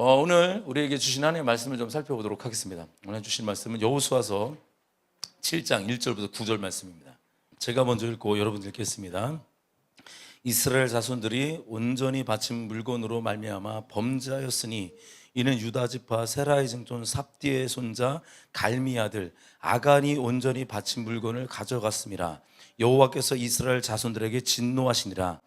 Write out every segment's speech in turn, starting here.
오늘 우리에게 주신 하나님의 말씀을 좀 살펴보도록 하겠습니다. 오늘 주신 말씀은 여호수아서 7장 1절부터 9절 말씀입니다. 제가 먼저 읽고 여러분 읽겠습니다. 이스라엘 자손들이 온전히 바친 물건으로 말미암아 범죄하였으니 이는 유다 지파 세라의 증손 삽디의 손자 갈미 아들 아간이 온전히 바친 물건을 가져갔습니다. 여호와께서 이스라엘 자손들에게 진노하시니라.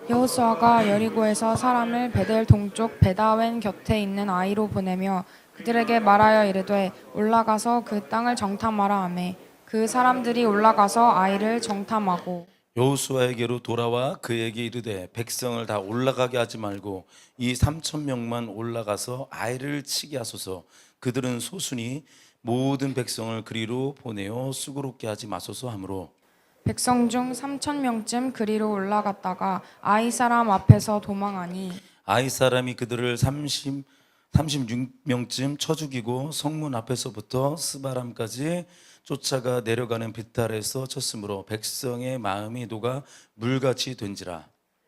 여호수아가 여리고에서 사람을 베델 동쪽 베다웬 곁에 있는 아이로 보내며 그들에게 말하여 이르되 올라가서 그 땅을 정탐하라 하매 그 사람들이 올라가서 아이를 정탐하고 여호수아에게로 돌아와 그에게 이르되 백성을 다 올라가게 하지 말고 이 3,000명만 올라가서 아이를 치게 하소서. 그들은 소순이 모든 백성을 그리로 보내어 수고롭게 하지 마소서 하므로 백성 중 3,000명쯤 그리로 올라갔다가 아이 사람 앞에서 도망하니 아이 사람이 그들을 36명쯤 쳐 죽이고 성문 앞에서부터 스바람까지 쫓아가 내려가는 비탈에서 쳤으므로 백성의 마음이 녹아 물같이 된지라.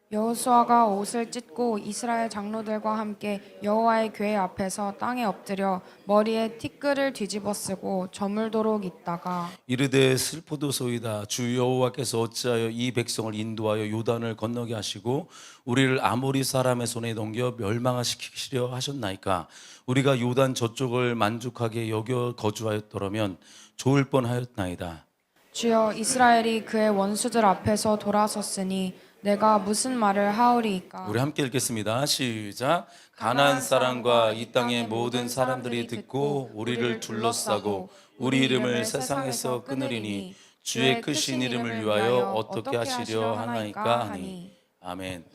여호수아가 옷을 찢고 이스라엘 장로들과 함께 여호와의 궤 앞에서 땅에 엎드려 머리에 티끌을 뒤집어 쓰고 저물도록 있다가 이르되 슬프도소이다. 주 여호와께서 어찌하여 이 백성을 인도하여 요단을 건너게 하시고 우리를 아모리 사람의 손에 넘겨 멸망시키려 하셨나이까. 우리가 요단 저쪽을 만족하게 여겨 거주하였더라면 좋을 뻔하였나이다. 주여 이스라엘이 그의 원수들 앞에서 돌아섰으니 내가 무슨 말을 하오리이까. 우리 함께 읽겠습니다. 시작. 가나안 사람과 이 땅의 모든 사람들이 듣고 우리를 둘러싸고 우리 이름을 세상에서 끊으리니 주의 크신 이름을 위하여 어떻게 하시려 하나이까 하니. 아멘.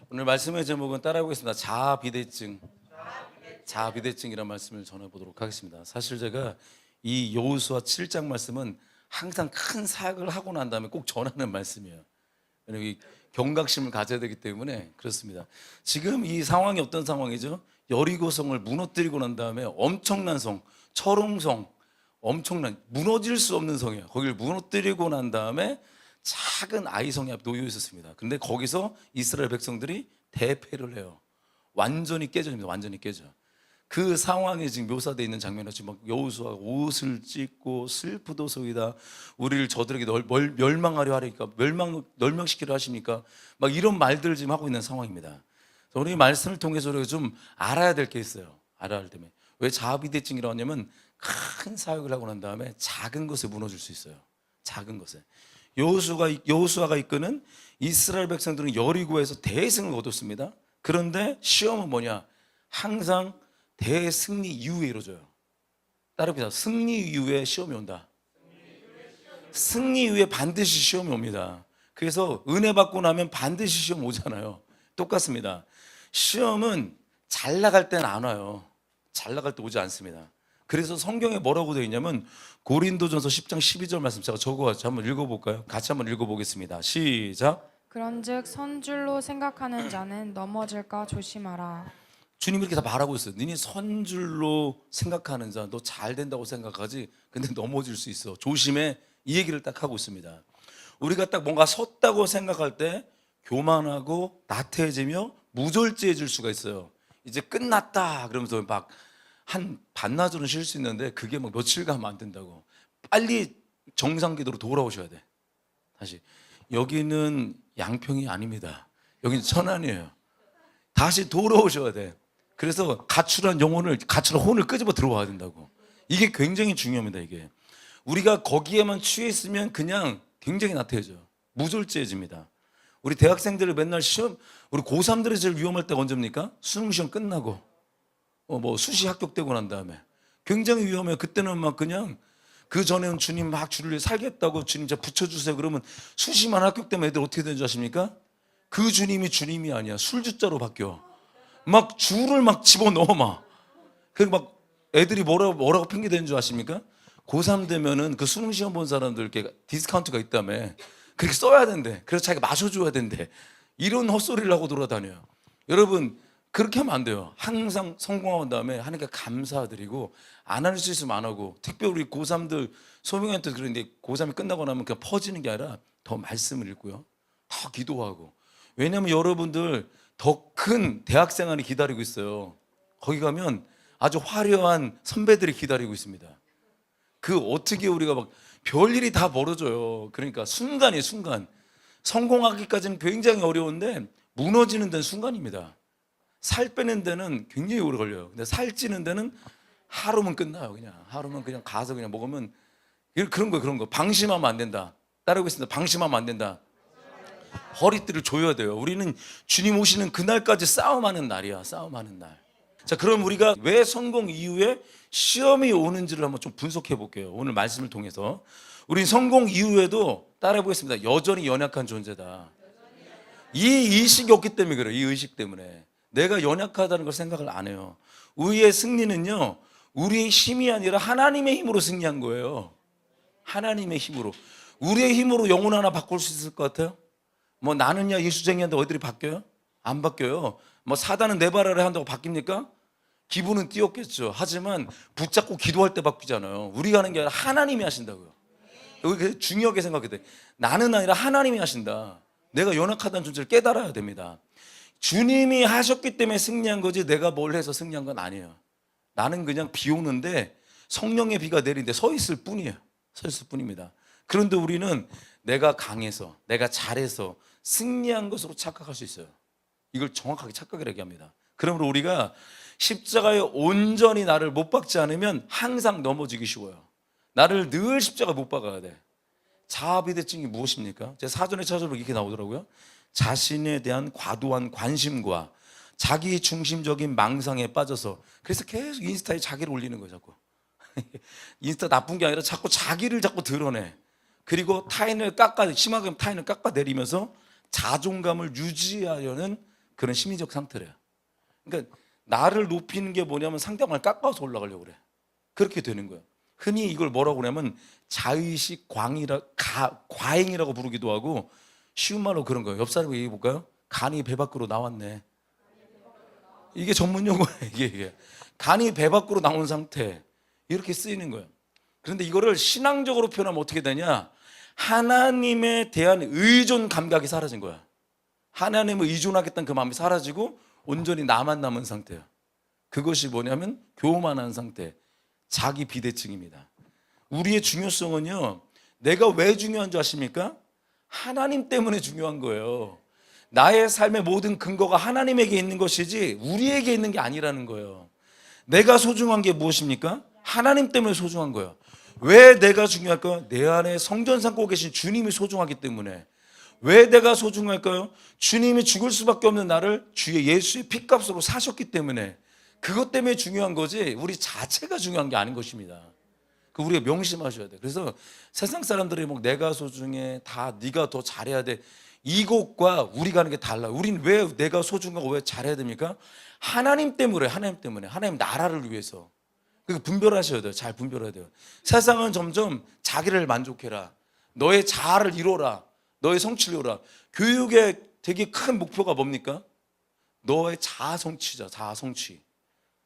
오늘 말씀의 제목은 따라해보겠습니다. 자아비대증. 자아비대증이라는 말씀을 전해보도록 하겠습니다. 사실 제가 이 여호수아 7장 말씀은 항상 큰 사역을 하고 난 다음에 꼭 전하는 말씀이에요. 왜냐하면 경각심을 가져야 되기 때문에 그렇습니다. 지금 이 상황이 어떤 상황이죠? 여리고성을 무너뜨리고 난 다음에 엄청난 성, 철옹성, 엄청난 무너질 수 없는 성이에요. 거기를 무너뜨리고 난 다음에 작은 아이성이 앞에 놓여 있었습니다. 근데 거기서 이스라엘 백성들이 대패를 해요. 완전히 깨집니다. 완전히 깨져. 그 상황에 지금 묘사되어 있는 장면이 지금 막 여호수아가 옷을 찢고 슬프도소이다. 우리를 저들에게 멸망하려 하니까 멸망시키려 하십니까? 막 이런 말들을 지금 하고 있는 상황입니다. 우리 말씀을 통해서 우리가 좀 알아야 될 게 있어요. 알아야 할 때문에. 왜 자아비대증이라고 하냐면 큰 사역을 하고 난 다음에 작은 것에 무너질 수 있어요. 작은 것에. 여호수아가 이끄는 이스라엘 백성들은 여리고에서 대승을 거뒀습니다. 그런데 시험은 뭐냐? 항상 대승리 이후에 이루어져요. 따라합니다. 승리 이후에 시험이 온다. 승리 이후에 반드시 시험이 옵니다. 그래서 은혜 받고 나면 반드시 시험 오잖아요. 똑같습니다. 시험은 잘 나갈 때는 안 와요. 잘 나갈 때 오지 않습니다. 그래서 성경에 뭐라고 되어 있냐면 고린도전서 10장 12절 말씀 제가 적어가지고 한번 읽어볼까요? 같이 한번 읽어보겠습니다. 시작. 그런즉 선줄로 생각하는 자는 넘어질까 조심하라. 주님이 이렇게 다 말하고 있어요. 너희 선줄로 생각하는 자, 너 잘 된다고 생각하지 근데 넘어질 수 있어. 조심해. 이 얘기를 딱 하고 있습니다. 우리가 딱 뭔가 섰다고 생각할 때 교만하고 나태해지며 무절제해질 수가 있어요. 이제 끝났다 그러면서 막 한 반나절은 쉴 수 있는데 그게 막 며칠 가면 안 된다고. 빨리 정상 궤도로 돌아오셔야 돼. 다시. 여기는 양평이 아닙니다. 여기는 천안이에요. 다시 돌아오셔야 돼. 그래서 가출한 혼을 끄집어 들어와야 된다고. 이게 굉장히 중요합니다. 이게 우리가 거기에만 취해 있으면 그냥 굉장히 나태해져요. 무절제해집니다. 우리 대학생들을 맨날 시험, 우리 고3들이 제일 위험할 때가 언제입니까? 수능 시험 끝나고 뭐 수시 합격되고 난 다음에 굉장히 위험해요. 그때는 막 그냥 그 전에는 주님 막 주를 살겠다고 주님 저 붙여주세요 그러면 수시만 합격되면 애들 어떻게 되는 줄 아십니까? 그 주님이 주님이 아니야. 술주자로 바뀌어. 막 주를 막 집어넣어 막. 그리고 막 애들이 뭐라고 핑계대는 줄 아십니까? 고3 되면은 그 수능 시험 본 사람들 이렇게 디스카운트가 있다며. 그렇게 써야 된대. 그래서 자기가 마셔줘야 된대. 이런 헛소리를 하고 돌아다녀요. 여러분 그렇게 하면 안 돼요. 항상 성공한 다음에 하니까 감사드리고 안 할 수 있으면 안 하고. 특별히 우리 고3들 소명한테 그런데 고3이 끝나고 나면 그냥 퍼지는 게 아니라 더 말씀을 읽고요. 더 기도하고. 왜냐하면 여러분들 더 큰 대학 생활이 기다리고 있어요. 거기 가면 아주 화려한 선배들이 기다리고 있습니다. 그 어떻게 우리가 막 별일이 다 벌어져요. 그러니까 순간이에요, 순간. 성공하기까지는 굉장히 어려운데 무너지는 데는 순간입니다. 살 빼는 데는 굉장히 오래 걸려요. 근데 살찌는 데는 하루면 끝나요. 그냥 하루면 그냥 가서 그냥 먹으면 그런 거 그런 거. 방심하면 안 된다. 따르고 있습니다. 방심하면 안 된다. 허리띠를 조여야 돼요. 우리는 주님 오시는 그날까지 싸움하는 날이야. 싸움하는 날. 자, 그럼 우리가 왜 성공 이후에 시험이 오는지를 한번 좀 분석해 볼게요. 오늘 말씀을 통해서. 우린 성공 이후에도 따라해 보겠습니다. 여전히 연약한 존재다. 이 의식이 없기 때문에 그래요. 이 의식 때문에. 내가 연약하다는 걸 생각을 안 해요. 우리의 승리는요, 우리의 힘이 아니라 하나님의 힘으로 승리한 거예요. 하나님의 힘으로. 우리의 힘으로 영혼 하나 바꿀 수 있을 것 같아요? 뭐 나는야 예수쟁이한테 어디를 바뀌어요? 안 바뀌어요. 뭐 사단은 내 발 아래 한다고 바뀝니까? 기분은 띄었겠죠. 하지만 붙잡고 기도할 때 바뀌잖아요. 우리가 하는 게 아니라 하나님이 하신다고요. 여기 중요하게 생각해야 돼. 나는 아니라 하나님이 하신다. 내가 연약하다는 존재를 깨달아야 됩니다. 주님이 하셨기 때문에 승리한 거지 내가 뭘 해서 승리한 건 아니에요. 나는 그냥 비 오는데 성령의 비가 내리는데 서 있을 뿐이에요. 서 있을 뿐입니다. 그런데 우리는 내가 강해서, 내가 잘해서 승리한 것으로 착각할 수 있어요. 이걸 정확하게 착각을 얘기합니다. 그러므로 우리가 십자가에 온전히 나를 못 박지 않으면 항상 넘어지기 쉬워요. 나를 늘 십자가 못 박아야 돼. 자아비대증이 무엇입니까? 제 사전에 찾아보면 이렇게 나오더라고요. 자신에 대한 과도한 관심과 자기 중심적인 망상에 빠져서, 그래서 계속 인스타에 자기를 올리는 거예요. 자꾸 인스타 나쁜 게 아니라 자꾸 자기를 자꾸 드러내. 그리고 타인을 심하게 타인을 깎아내리면서 자존감을 유지하려는 그런 심리적 상태래요. 그러니까 나를 높이는 게 뭐냐면 상대방을 깎아서 올라가려고 그래. 그렇게 되는 거예요. 흔히 이걸 뭐라고 그러냐면 자의식 과잉이라고 부르기도 하고, 쉬운 말로 그런 거예요. 옆 사람 얘기해 볼까요? 간이 배 밖으로 나왔네. 이게 전문 용어예요. 이게 간이 배 밖으로 나온 상태, 이렇게 쓰이는 거예요. 그런데 이거를 신앙적으로 표현하면 어떻게 되냐? 하나님에 대한 의존 감각이 사라진 거야. 하나님을 의존하겠다는 그 마음이 사라지고 온전히 나만 남은 상태예요. 그것이 뭐냐면 교만한 상태, 자기 비대칭입니다. 우리의 중요성은요, 내가 왜 중요한 줄 아십니까? 하나님 때문에 중요한 거예요. 나의 삶의 모든 근거가 하나님에게 있는 것이지 우리에게 있는 게 아니라는 거예요. 내가 소중한 게 무엇입니까? 하나님 때문에 소중한 거예요. 왜 내가 중요할까요? 내 안에 성전 삼고 계신 주님이 소중하기 때문에. 왜 내가 소중할까요? 주님이 죽을 수밖에 없는 나를 주의 예수의 핏값으로 사셨기 때문에. 그것 때문에 중요한 거지 우리 자체가 중요한 게 아닌 것입니다. 그 우리가 명심하셔야 돼요. 그래서 세상 사람들이 뭐 내가 소중해, 다 네가 더 잘해야 돼, 이것과 우리가 하는 게 달라요. 우린 왜 내가 소중하고 왜 잘해야 됩니까? 하나님 때문에, 하나님 때문에, 하나님 나라를 위해서. 그거 분별하셔야 돼요. 잘 분별해야 돼요. 세상은 점점 자기를 만족해라, 너의 자아를 이뤄라, 너의 성취를 이뤄라. 교육의 되게 큰 목표가 뭡니까? 너의 자아 성취자, 자아 성취.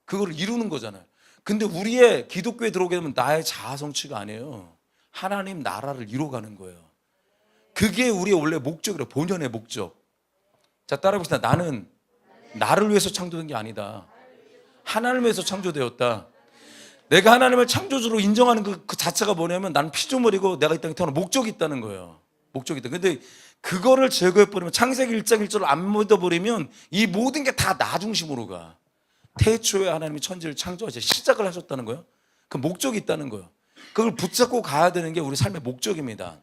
그거를 이루는 거잖아요. 근데 우리의 기독교에 들어오게 되면 나의 자아 성취가 아니에요. 하나님 나라를 이뤄가는 거예요. 그게 우리의 원래 목적이라, 본연의 목적. 자, 따라해봅시다. 나는 나를 위해서 창조된 게 아니다. 하나님을 위해서 창조되었다. 내가 하나님을 창조주로 인정하는 그 자체가 뭐냐면 나는 피조물이고 내가 이 땅에 태어난 목적이 있다는 거예요. 목적이 있다. 근데 그거를 제거해버리면, 창세기 1장 1절을 안 믿어버리면 이 모든 게 다 나 중심으로 가. 태초에 하나님이 천지를 창조하셔 시작을 하셨다는 거예요. 그 목적이 있다는 거예요. 그걸 붙잡고 가야 되는 게 우리 삶의 목적입니다.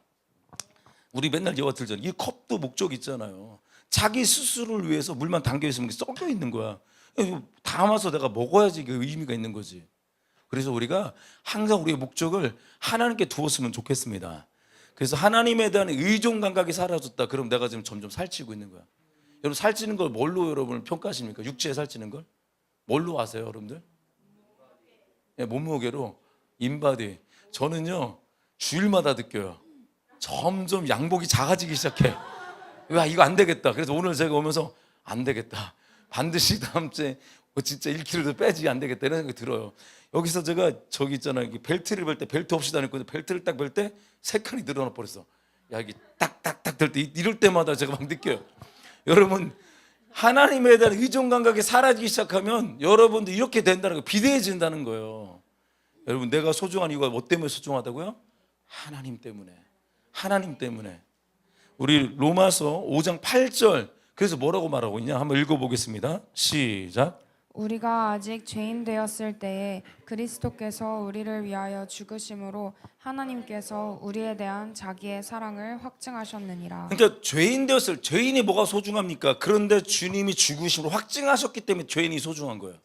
우리 맨날 예화 들잖아요. 이 컵도 목적이 있잖아요. 자기 스스로를 위해서 물만 담겨 있으면 썩여 있는 거야. 이거 담아서 내가 먹어야지 그 의미가 있는 거지. 그래서 우리가 항상 우리의 목적을 하나님께 두었으면 좋겠습니다. 그래서 하나님에 대한 의존 감각이 사라졌다. 그럼 내가 지금 점점 살찌고 있는 거야. 여러분, 살찌는 걸 뭘로 여러분을 평가하십니까? 육체에 살찌는 걸? 뭘로 아세요, 여러분들? 네, 몸무게로. 인바디. 저는요, 주일마다 느껴요. 점점 양복이 작아지기 시작해. 야, 이거 안 되겠다. 그래서 오늘 제가 오면서 안 되겠다. 반드시 다음 주에 진짜 1kg도 빼지, 안 되겠다, 이런 생각이 들어요. 여기서 제가 저기 있잖아요. 벨트를 벨 때 벨트 없이 다녔거든요. 벨트를 딱 벨 때 3칸이 늘어나 버렸어. 야, 이게 딱딱딱 될 때, 이럴 때마다 제가 막 느껴요. 여러분, 하나님에 대한 의존 감각이 사라지기 시작하면 여러분도 이렇게 된다는 거, 비대해진다는 거예요. 여러분, 내가 소중한 이유가 뭐 때문에 소중하다고요? 하나님 때문에. 하나님 때문에. 우리 로마서 5장 8절, 그래서 뭐라고 말하고 있냐? 한번 읽어보겠습니다. 시작. 우리가 아직 죄인 되었을 때에 그리스도께서 우리를 위하여 죽으심으로 하나님께서 우리에 대한 자기의 사랑을 확증하셨느니라. 그러니까 죄인 되었을, 죄인이 뭐가 소중합니까? 그런데 주님이 죽으심으로 확증하셨기 때문에 죄인이 소중한 거예요.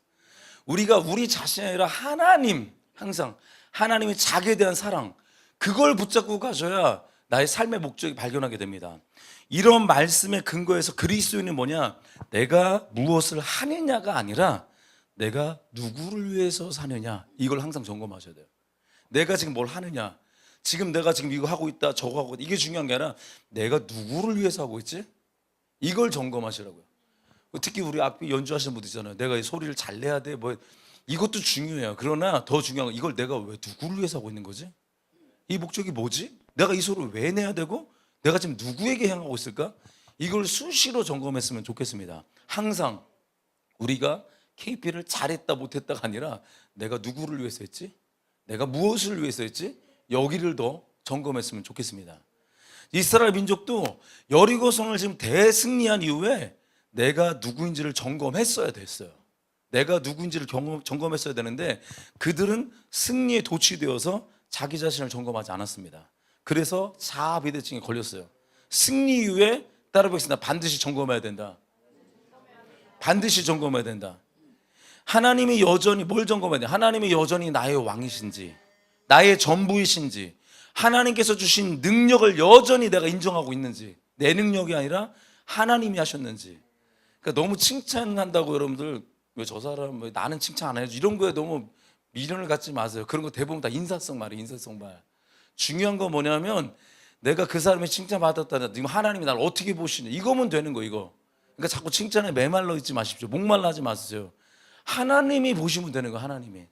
우리가 우리 자신이 아니라 하나님, 항상 하나님의 자기에 대한 사랑, 그걸 붙잡고 가셔야 나의 삶의 목적이 발견하게 됩니다. 이런 말씀의 근거에서 그리스도인은 뭐냐? 내가 무엇을 하느냐가 아니라 내가 누구를 위해서 사느냐, 이걸 항상 점검하셔야 돼요. 내가 지금 뭘 하느냐, 지금 내가 지금 이거 하고 있다 저거 하고 있다, 이게 중요한 게 아니라 내가 누구를 위해서 하고 있지? 이걸 점검하시라고요. 특히 우리 앞에 연주하시는 분들 있잖아요. 내가 이 소리를 잘 내야 돼, 뭐 이것도 중요해요. 그러나 더 중요한 건 이걸 내가 왜 누구를 위해서 하고 있는 거지? 이 목적이 뭐지? 내가 이 소리를 왜 내야 되고 내가 지금 누구에게 향하고 있을까? 이걸 수시로 점검했으면 좋겠습니다. 항상 우리가 KP를 잘했다 못했다가 아니라 내가 누구를 위해서 했지? 내가 무엇을 위해서 했지? 여기를 더 점검했으면 좋겠습니다. 이스라엘 민족도 여리고성을 지금 대승리한 이후에 내가 누구인지를 점검했어야 됐어요. 내가 누구인지를 점검했어야 되는데 그들은 승리에 도취되어서 자기 자신을 점검하지 않았습니다. 그래서 자아비대증에 걸렸어요. 승리 이후에 따라보겠습니다. 반드시 점검해야 된다. 반드시 점검해야 된다. 하나님이 여전히 뭘 점검해야 돼? 하나님이 여전히 나의 왕이신지, 나의 전부이신지, 하나님께서 주신 능력을 여전히 내가 인정하고 있는지, 내 능력이 아니라 하나님이 하셨는지. 그러니까 너무 칭찬한다고 여러분들 왜 저 사람 왜 나는 칭찬 안 해야지, 이런 거에 너무 미련을 갖지 마세요. 그런 거 대부분 다 인사성 말이에요. 인사성 말. 중요한 건 뭐냐면 내가 그 사람의 칭찬받았다, 지금 하나님이 나를 어떻게 보시냐, 이거면 되는 거. 이거. 그러니까 자꾸 칭찬에 메말라 있지 마십시오. 목말라 하지 마세요. 하나님이 보시면 되는 거. 하나님이.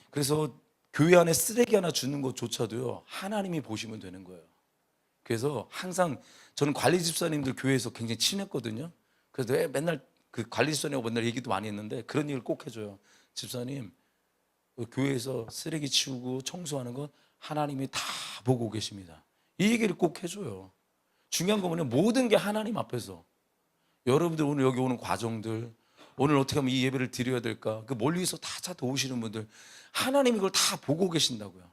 그래서 교회 안에 쓰레기 하나 주는 것조차도요, 하나님이 보시면 되는 거예요. 그래서 항상 저는 관리 집사님들 교회에서 굉장히 친했거든요. 그래서 맨날 그 관리 집사님하고 맨날 얘기도 많이 했는데 그런 얘기를 꼭 해줘요. 집사님, 교회에서 쓰레기 치우고 청소하는 건 하나님이 다 보고 계십니다. 이 얘기를 꼭 해줘요. 중요한 건 뭐냐, 모든 게 하나님 앞에서. 여러분들 오늘 여기 오는 과정들, 오늘 어떻게 하면 이 예배를 드려야 될까, 그 멀리서 다 도우시는 분들, 하나님이 그걸 다 보고 계신다고요.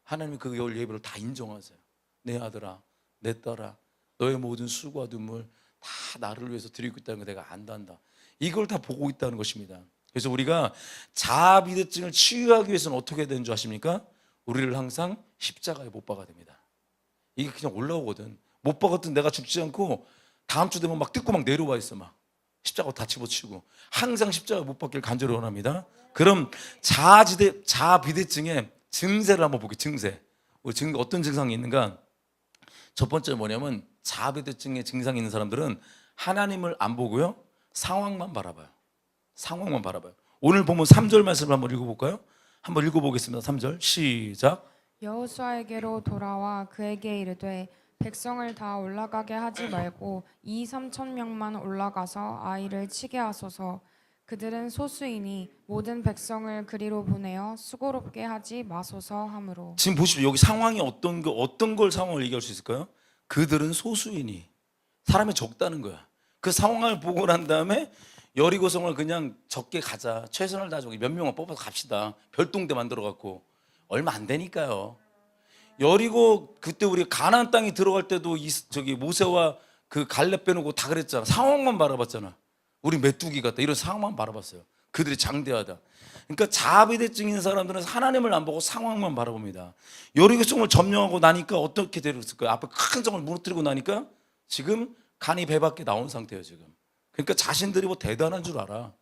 하나님이 그 예배를 다 인정하세요. 내 아들아, 내 딸아, 너의 모든 수고와 눈물 다 나를 위해서 드리고 있다는 거 내가 안단다. 이걸 다 보고 있다는 것입니다. 그래서 우리가 자아비대증을 치유하기 위해서는 어떻게 되는 줄 아십니까? 우리를 항상 십자가에 못 박아야 됩니다. 이게 그냥 올라오거든. 못 박았던 내가 죽지 않고 다음 주 되면 막 뜯고 막 내려와 있어. 막 십자가 다 집어치우고. 항상 십자가 못 박기를 간절히 원합니다. 그럼 자아비대증의 증세를 한번 볼게요. 증세. 우리 어떤 증상이 있는가? 첫 번째 뭐냐면 자아비대증의 증상이 있는 사람들은 하나님을 안 보고요, 상황만 바라봐요. 상황만 바라봐요. 오늘 보면 3절 말씀을 한번 읽어볼까요? 한번 읽어보겠습니다. 3절 시작. 여호수아에게로 돌아와 그에게 이르되 백성을 다 올라가게 하지 말고 2-3천 명만 올라가서 아이를 치게 하소서. 그들은 소수이니 모든 백성을 그리로 보내어 수고롭게 하지 마소서 하므로. 지금 보십시오. 여기 상황이 어떤 걸 상황을 얘기할 수 있을까요? 그들은 소수이니, 사람이 적다는 거야. 그 상황을 보고 난 다음에 여리고성을 그냥 적게 가자, 최선을 다하자, 몇 명만 뽑아서 갑시다, 별동대 만들어 갖고. 얼마 안 되니까요. 여리고 그때 우리 가나안 땅에 들어갈 때도 모세와 그 갈렙 빼놓고 다 그랬잖아. 상황만 바라봤잖아. 우리 메뚜기 같다, 이런 상황만 바라봤어요. 그들이 장대하다. 그러니까 자아비대증 있는 사람들은 하나님을 안 보고 상황만 바라봅니다. 여리고성을 점령하고 나니까 어떻게 되었을까요? 앞에 큰 성을 무너뜨리고 나니까 지금 간이 배 밖에 나온 상태예요 지금. 그러니까 자신들이 뭐 대단한 줄 알아.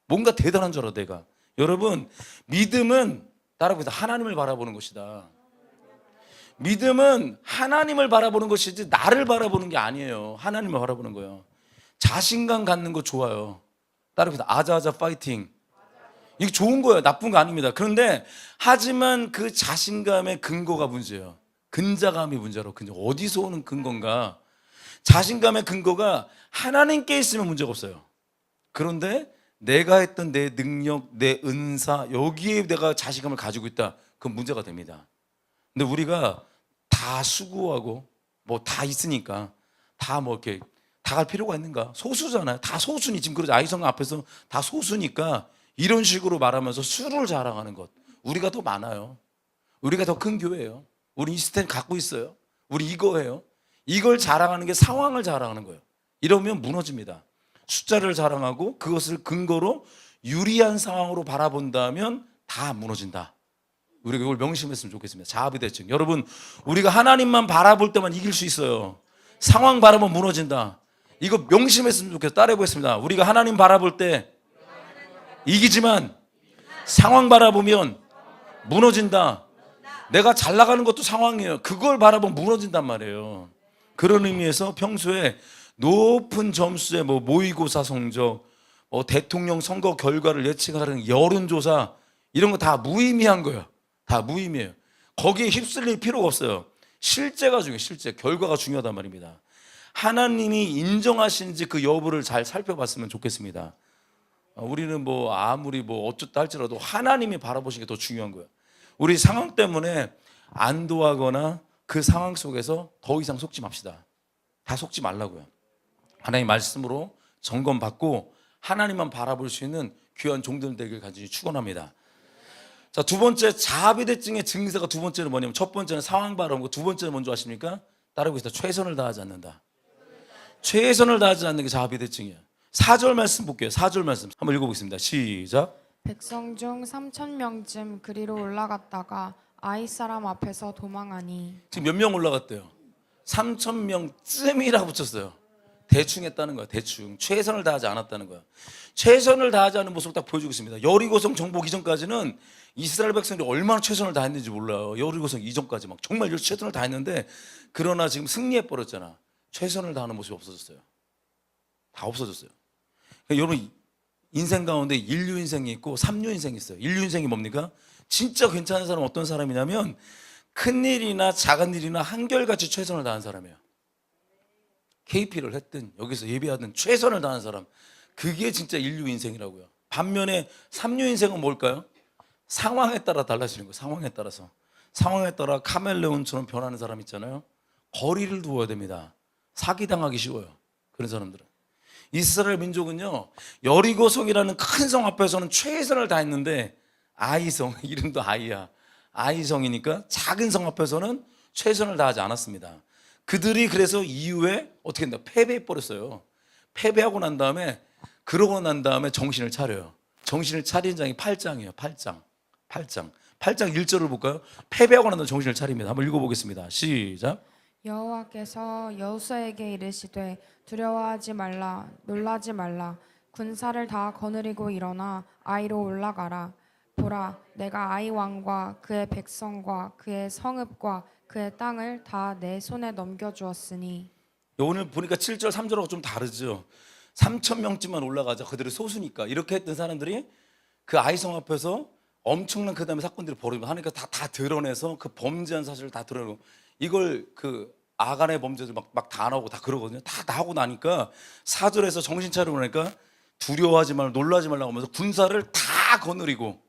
뭔가 대단한 줄 알아 내가. 여러분, 믿음은 따라보다 하나님을 바라보는 것이다. 믿음은 하나님을 바라보는 것이지 나를 바라보는 게 아니에요. 하나님을 바라보는 거예요. 자신감 갖는 거 좋아요. 따라보다 아자아자 파이팅. 이게 좋은 거예요. 나쁜 거 아닙니다. 그런데 하지만 그 자신감의 근거가 문제예요. 근자감이 문제로. 근데 어디서 오는 근거인가? 자신감의 근거가 하나님께 있으면 문제가 없어요. 그런데 내가 했던 내 능력, 내 은사, 여기에 내가 자신감을 가지고 있다. 그건 문제가 됩니다. 근데 우리가 다 수고하고 뭐 다 있으니까 다 뭐 이렇게 다 갈 필요가 있는가? 소수잖아요. 다 소수니 지금 그러지 아이성 앞에서 다 소수니까 이런 식으로 말하면서 수를 자랑하는 것. 우리가 더 많아요. 우리가 더 큰 교회예요. 우리 이 스탠 갖고 있어요. 우리 이거예요. 이걸 자랑하는 게 상황을 자랑하는 거예요. 이러면 무너집니다. 숫자를 자랑하고 그것을 근거로 유리한 상황으로 바라본다면 다 무너진다. 우리가 이걸 명심했으면 좋겠습니다. 자아비대증. 여러분, 우리가 하나님만 바라볼 때만 이길 수 있어요. 상황 바라보면 무너진다. 이거 명심했으면 좋겠어요. 따라해 보겠습니다. 우리가 하나님 바라볼 때 이기지만 상황 바라보면 무너진다. 내가 잘 나가는 것도 상황이에요. 그걸 바라보면 무너진단 말이에요. 그런 의미에서 평소에 높은 점수의 뭐 모의고사 성적, 대통령 선거 결과를 예측하는 여론조사 이런 거 다 무의미한 거예요. 다 무의미해요. 거기에 휩쓸릴 필요가 없어요. 실제가 중요해요. 실제 결과가 중요하단 말입니다. 하나님이 인정하시는지 그 여부를 잘 살펴봤으면 좋겠습니다. 우리는 뭐 아무리 뭐 어쩌다 할지라도 하나님이 바라보시는 게 더 중요한 거예요. 우리 상황 때문에 안도하거나 그 상황 속에서 더 이상 속지 맙시다. 다 속지 말라고요. 하나님 말씀으로 점검받고 하나님만 바라볼 수 있는 귀한 종들 되길 간절히 축원합니다. 자, 두 번째 자아비대증의 증세가 두 번째는 뭐냐면 첫 번째는 상황 바라보고 두 번째는 뭔지 아십니까? 따르고 있다. 최선을 다하지 않는다. 최선을 다하지 않는 게 자아비대증이에요. 4절 말씀 볼게요. 4절 말씀 한번 읽어보겠습니다. 시작. 백성 중 3,000명쯤 그리로 올라갔다가 아이 사람 앞에서 도망하니. 지금 몇 명 올라갔대요? 3,000명쯤이라고 붙였어요. 대충 했다는 거야. 대충. 최선을 다하지 않았다는 거야. 최선을 다하지 않은 모습을 딱 보여주고 있습니다. 여리고성 정복 이전까지는 이스라엘 백성들이 얼마나 최선을 다했는지 몰라요. 여리고성 이전까지 막 정말 최선을 다했는데 그러나 지금 승리해 버렸잖아. 최선을 다하는 모습이 없어졌어요. 다 없어졌어요. 그러니까 여러분 인생 가운데 인류 인생이 있고 삼류 인생이 있어요. 인류 인생이 뭡니까? 진짜 괜찮은 사람은 어떤 사람이냐면 큰 일이나 작은 일이나 한결같이 최선을 다한 사람이에요. KP를 했든 여기서 예배하든 최선을 다한 사람, 그게 진짜 인류 인생이라고요. 반면에 삼류 인생은 뭘까요? 상황에 따라 달라지는 거예요. 상황에 따라서. 상황에 따라 카멜레온처럼 변하는 사람 있잖아요. 거리를 두어야 됩니다. 사기당하기 쉬워요. 그런 사람들은. 이스라엘 민족은요, 여리고성이라는 큰 성 앞에서는 최선을 다했는데 아이성, 이름도 아이야. 아이성이니까 작은 성 앞에서는 최선을 다하지 않았습니다. 그들이 그래서 이후에 어떻게 했나? 패배해 버렸어요. 패배하고 난 다음에, 그러고 난 다음에 정신을 차려요. 정신을 차린 장이 8장이에요. 8장 1절을 볼까요? 패배하고 난 다음에 정신을 차립니다. 한번 읽어보겠습니다. 시작. 여호와께서 여호수아에게 이르시되 두려워하지 말라 놀라지 말라 군사를 다 거느리고 일어나 아이로 올라가라. 보라, 내가 아이 왕과 그의 백성과 그의 성읍과 그의 땅을 다 내 손에 넘겨주었으니. 오늘 보니까 7절 3절하고 좀 다르죠. 3,000명쯤만 올라가자. 그들이 소수니까. 이렇게 했던 사람들이 그 아이성 앞에서 엄청난 그 다음에 사건들이 벌어지면 하니까 다 드러내서 그 범죄한 사실을 다 드러내고, 이걸 그 아간의 범죄들 막 다 나오고 다 그러거든요. 다 나오고 나니까 4절에서 정신 차리고 나니까 두려워하지 말고 놀라지 말라고 하면서 군사를 다 거느리고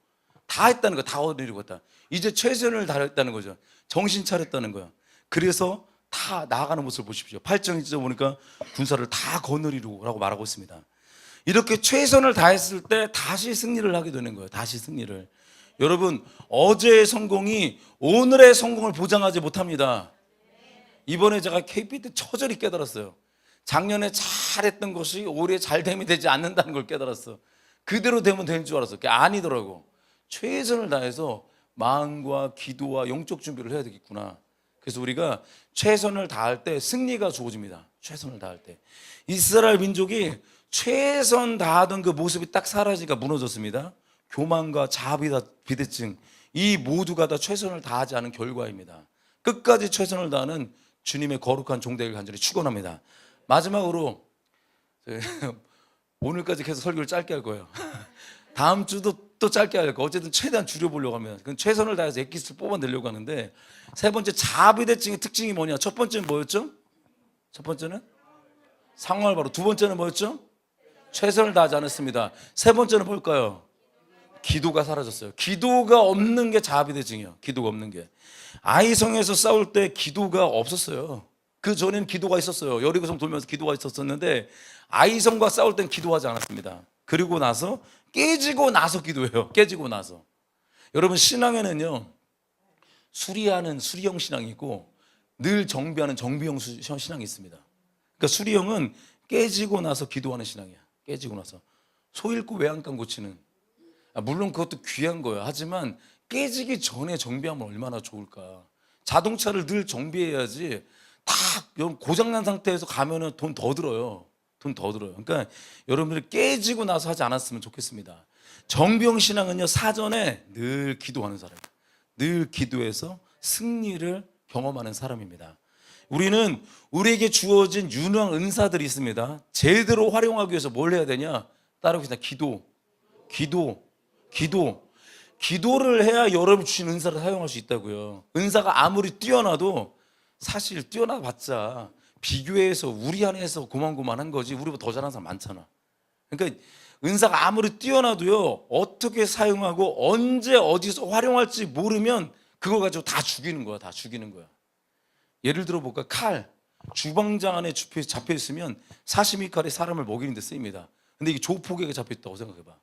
다 했다는 거야. 다 거느리고 했다. 이제 최선을 다했다는 거죠. 정신 차렸다는 거야. 그래서 다 나아가는 모습을 보십시오. 8장 진짜 보니까 군사를 다 거느리라고 말하고 있습니다. 이렇게 최선을 다했을 때 다시 승리를 하게 되는 거예요. 다시 승리를. 여러분, 어제의 성공이 오늘의 성공을 보장하지 못합니다. 이번에 제가 KP 때 처절히 깨달았어요. 작년에 잘했던 것이 올해 잘됨이 되지 않는다는 걸 깨달았어. 그대로 되면 되는 줄 알았어. 그게 아니더라고. 최선을 다해서 마음과 기도와 영적 준비를 해야 되겠구나. 그래서 우리가 최선을 다할 때 승리가 주어집니다. 최선을 다할 때. 이스라엘 민족이 최선 다하던 그 모습이 딱 사라지니까 무너졌습니다. 교만과 자아비대증, 이 모두가 다 최선을 다하지 않은 결과입니다. 끝까지 최선을 다하는 주님의 거룩한 종되길 간절히 축원합니다. 마지막으로 오늘까지 계속 설교를 짧게 할 거예요. 다음 주도 또 짧게 할 거예요. 어쨌든 최대한 줄여보려고 하면 최선을 다해서 엑기스를 뽑아내려고 하는데, 세 번째 자아비대증의 특징이 뭐냐? 첫 번째는 뭐였죠? 첫 번째는 상황을 바로. 두 번째는 뭐였죠? 최선을 다하지 않았습니다. 세 번째는 뭘까요? 기도가 사라졌어요. 기도가 없는 게 자합의 증이에요. 기도가 없는 게. 아이성에서 싸울 때 기도가 없었어요. 그 전에는 기도가 있었어요. 여리고성 돌면서 기도가 있었었는데 아이성과 싸울 땐 기도하지 않았습니다. 그리고 나서 깨지고 나서 기도해요. 깨지고 나서. 여러분, 신앙에는요, 수리하는 수리형 신앙이 있고 늘 정비하는 정비형 신앙이 있습니다. 그러니까 수리형은 깨지고 나서 기도하는 신앙이야. 깨지고 나서. 소 잃고 외양간 고치는. 물론 그것도 귀한 거예요. 하지만 깨지기 전에 정비하면 얼마나 좋을까. 자동차를 늘 정비해야지 다 고장난 상태에서 가면은 돈 더 들어요. 돈 더 들어요. 그러니까 여러분들이 깨지고 나서 하지 않았으면 좋겠습니다. 정비형 신앙은요, 사전에 늘 기도하는 사람이에요. 늘 기도해서 승리를 경험하는 사람입니다. 우리는 우리에게 주어진 유능한 은사들이 있습니다. 제대로 활용하기 위해서 뭘 해야 되냐? 따라오겠습니다. 기도를 해야 여러분 주신 은사를 사용할 수 있다고요. 은사가 아무리 뛰어나도 사실 뛰어나봤자 비교해서 우리 안에서 고만고만한 거지 우리보다 더 잘하는 사람 많잖아. 그러니까 은사가 아무리 뛰어나도요, 어떻게 사용하고 언제 어디서 활용할지 모르면 그거 가지고 다 죽이는 거야. 다 죽이는 거야. 예를 들어 볼까? 칼. 주방장 안에 잡혀 있으면 사시미 칼이 사람을 먹이는 데 쓰입니다. 근데 이게 조폭에게 잡혀 있다고 생각해봐.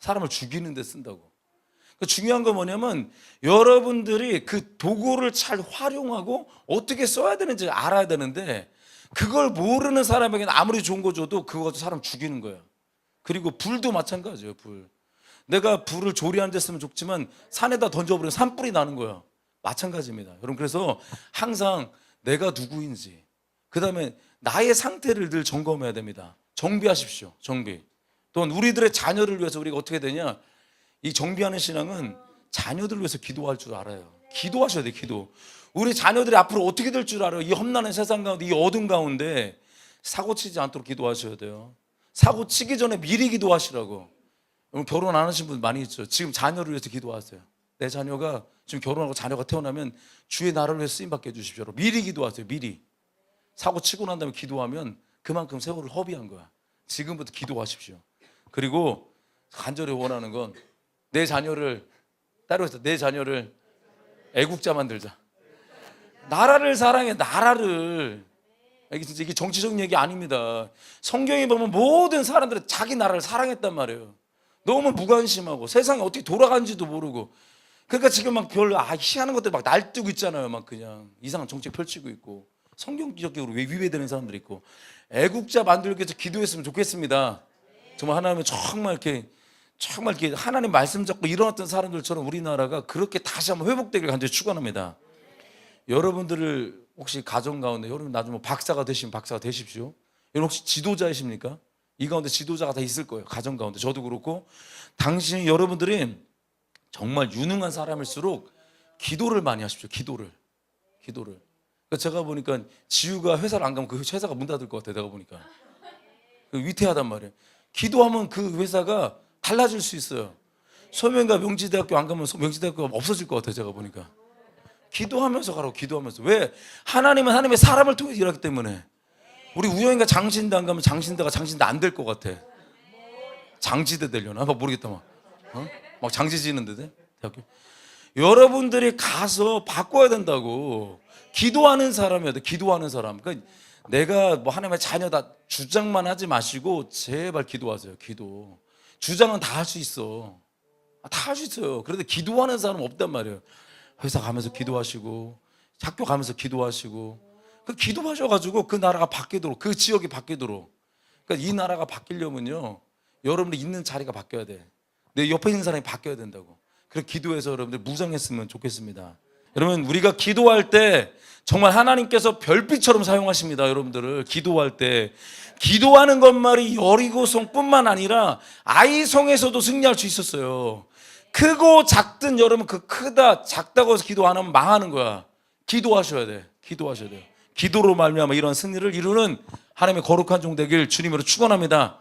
사람을 죽이는 데 쓴다고. 그러니까 중요한 건 뭐냐면 여러분들이 그 도구를 잘 활용하고 어떻게 써야 되는지 알아야 되는데 그걸 모르는 사람에게는 아무리 좋은 거 줘도 그거 가지고 사람 죽이는 거야. 그리고 불도 마찬가지예요. 불. 내가 불을 조리하는 데 쓰면 좋지만 산에다 던져버리면 산불이 나는 거야. 마찬가지입니다. 여러분, 그래서 항상 내가 누구인지, 그 다음에 나의 상태를 늘 점검해야 됩니다. 정비하십시오. 정비. 또한 우리들의 자녀를 위해서 우리가 어떻게 되냐, 이 정비하는 신앙은 자녀들을 위해서 기도할 줄 알아요. 기도하셔야 돼요. 기도. 우리 자녀들이 앞으로 어떻게 될 줄 알아요. 이 험난한 세상 가운데, 이 어둠 가운데 사고 치지 않도록 기도하셔야 돼요. 사고 치기 전에 미리 기도하시라고. 결혼 안 하신 분 많이 있죠. 지금 자녀를 위해서 기도하세요. 내 자녀가 지금 결혼하고 자녀가 태어나면 주의 나라를 위해서 쓰임받게 해주십시오. 미리 기도하세요. 미리. 사고 치고 난 다음에 기도하면 그만큼 세월을 허비한 거야. 지금부터 기도하십시오. 그리고 간절히 원하는 건 내 자녀를, 따라해서 내 자녀를 애국자 만들자. 나라를 사랑해. 나라를. 이게 정치적 얘기 아닙니다. 성경에 보면 모든 사람들은 자기 나라를 사랑했단 말이에요. 너무 무관심하고 세상이 어떻게 돌아가는지도 모르고. 그러니까 지금 막 별로 희한한 것들 막 날뛰고 있잖아요. 막 그냥 이상한 정책 펼치고 있고 성경적으로 위배되는 사람들이 있고. 애국자 만들기 위해서 기도했으면 좋겠습니다. 정말 하나님은 정말 이렇게 하나님 말씀 잡고 일어났던 사람들처럼 우리나라가 그렇게 다시 한번 회복되길 간절히 축원합니다. 여러분들을 혹시 가정 가운데 여러분 나중에 박사가 되시면 박사가 되십시오. 여러분 혹시 지도자이십니까? 이 가운데 지도자가 다 있을 거예요. 가정 가운데 저도 그렇고. 당신이 여러분들이 정말 유능한 사람일수록 기도를 많이 하십시오. 기도를. 그러니까 제가 보니까 지우가 회사를 안 가면 그 회사가 문 닫을 것 같아요. 내가 보니까 위태하단 말이에요. 기도하면 그 회사가 달라질 수 있어요. 소명과 명지대학교 안 가면 명지대학교가 없어질 것 같아요. 제가 보니까. 기도하면서 가라고. 기도하면서. 왜? 하나님은 하나님의 사람을 통해서 일하기 때문에. 우리 우영이가 장신대 안 가면 장신대 안 될 것 같아. 장지대 되려나? 막 모르겠다. 막 장지 지는데 돼? 대학교. 여러분들이 가서 바꿔야 된다고. 기도하는 사람이어야 돼. 기도하는 사람. 그러니까 내가 뭐 하나님의 자녀다 주장만 하지 마시고 제발 기도하세요. 기도. 주장은 다 할 수 있어. 다 할 수 있어요. 그런데 기도하는 사람은 없단 말이에요. 회사 가면서 기도하시고 학교 가면서 기도하시고 그 기도하셔가지고 그 나라가 바뀌도록, 그 지역이 바뀌도록. 그러니까 이 나라가 바뀌려면요, 여러분들 있는 자리가 바뀌어야 돼. 내 옆에 있는 사람이 바뀌어야 된다고. 그래서 기도해서 여러분들 무장했으면 좋겠습니다. 여러분, 우리가 기도할 때 정말 하나님께서 별빛처럼 사용하십니다. 여러분들을 기도할 때. 기도하는 것만이 여리고성뿐만 아니라 아이성에서도 승리할 수 있었어요. 크고 작든 여러분 그 크다 작다고 해서 기도 안 하면 망하는 거야. 기도하셔야 돼. 기도하셔야 돼요. 기도로 말미암아 이런 승리를 이루는 하나님의 거룩한 종 되길 주님으로 축원합니다.